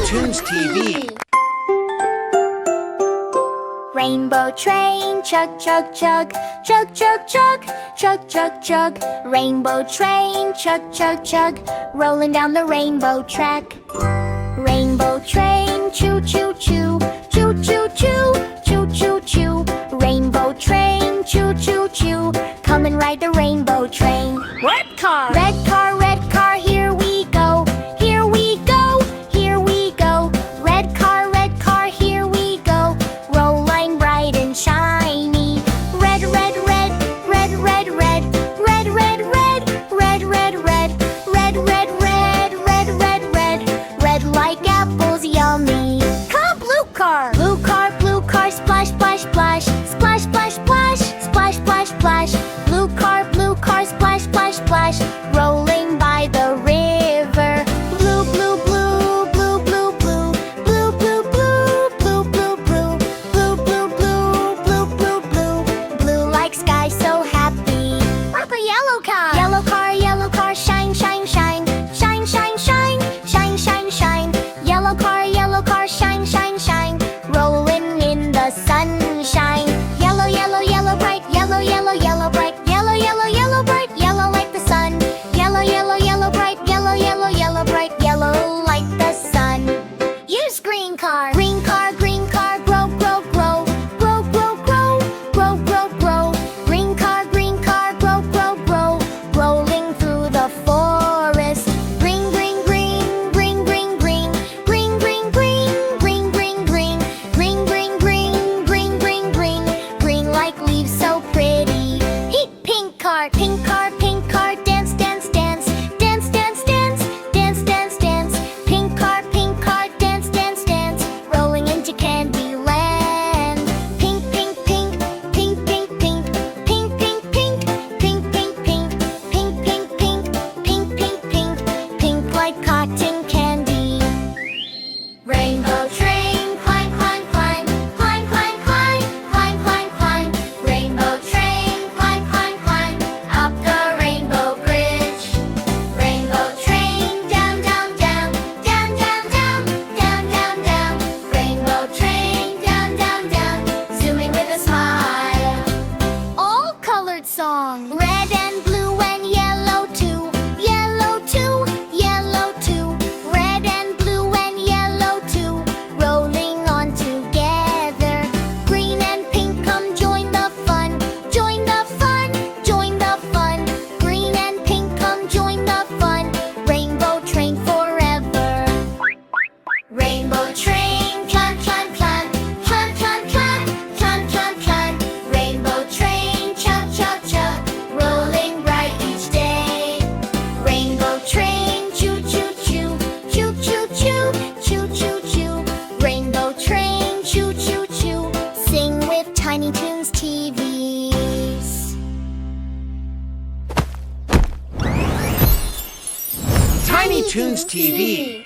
Toons TV. Rainbow train, chug, chug, chug, chug, chug, chug, chug, chug, chug. Rainbow train, chug, chug, chug, rolling down the rainbow track. Rainbow train, choo, choo, choo, choo, choo, choo, choo, choo, choo. Rainbow train, choo, choo, choo, come and ride the rainbow train. Red car, red car, here we go, here we go, here we go. Red car, here we go, rolling bright and shiny. Red, red, red, red, red, red, red, red, red, red, red, red, red, red, red, red, red, red, red like apples, yummy. come blue car, Blue car, splash, splash, splash, splash, splash, splash, splash, splash, splash. Blue car, splash, splash, splash, rolling by the river. Blue, blue, blue, blue, blue, blue, blue, blue, blue, blue, blue, blue, blue, blue, blue, blue, blue, blue, blue like sky, so happy. what the yellow car, Yellow car, shine, shine, shine, shine, shine, shine, shine, shine, shine. Yellow car, shine, shine, shine, rolling in the sunshine. Yellow, yellow, yellow, bright, yellow, yellow, yellow, bright, yellow, yellow, yellow, bright, yellow like the sun. Yellow, yellow, yellow, bright, yellow, yellow, yellow, bright, yellow like the sun. use green car, Green car, grow, grow, grow, grow, grow, grow, grow, grow, grow. Green car, grow, grow, grow, rolling through the forest. Green, green, green, green, green, green, green, green, green, green, green, green, green, green, green, green, green, green, green like leaves, so pretty. Pink car, dance, dance, dance, dance, dance, dance, dance, dance, dance. Pink car, dance, dance, dance, rolling into candyland. Pink, pink, pink, pink, pink, pink, pink, pink, pink, pink, pink, pink, pink, pink, pink, pink, pink, pink, pink like cotton candy. Rainbow train, climb, climb, climb, climb, climb, climb, climb, climb, climb. Rainbow train, climb, climb, climb, up the rainbow bridge. Rainbow train, down, down, down, down, down, down, down, down, down. Rainbow train, down, down, down, zooming with a smile. all colored song, Red and blue and yellow too, yellow too, yellow too. Red and blue and yellow too, rolling on together. Green and pink, come join the fun, join the fun, join the fun. Green and pink, come join the fun. Rainbow train forever. Rainbow train, climb, climb, climb, climb, climb, climb, climb, climb, climb. Rainbow train, chug, chug, chug, rolling bright each day. Rainbow train, choo, choo, choo, choo, choo, choo, choo, choo, choo. Rainbow train, choo, choo, choo, sing with Tiny Toons TVs. Tiny Toons TV.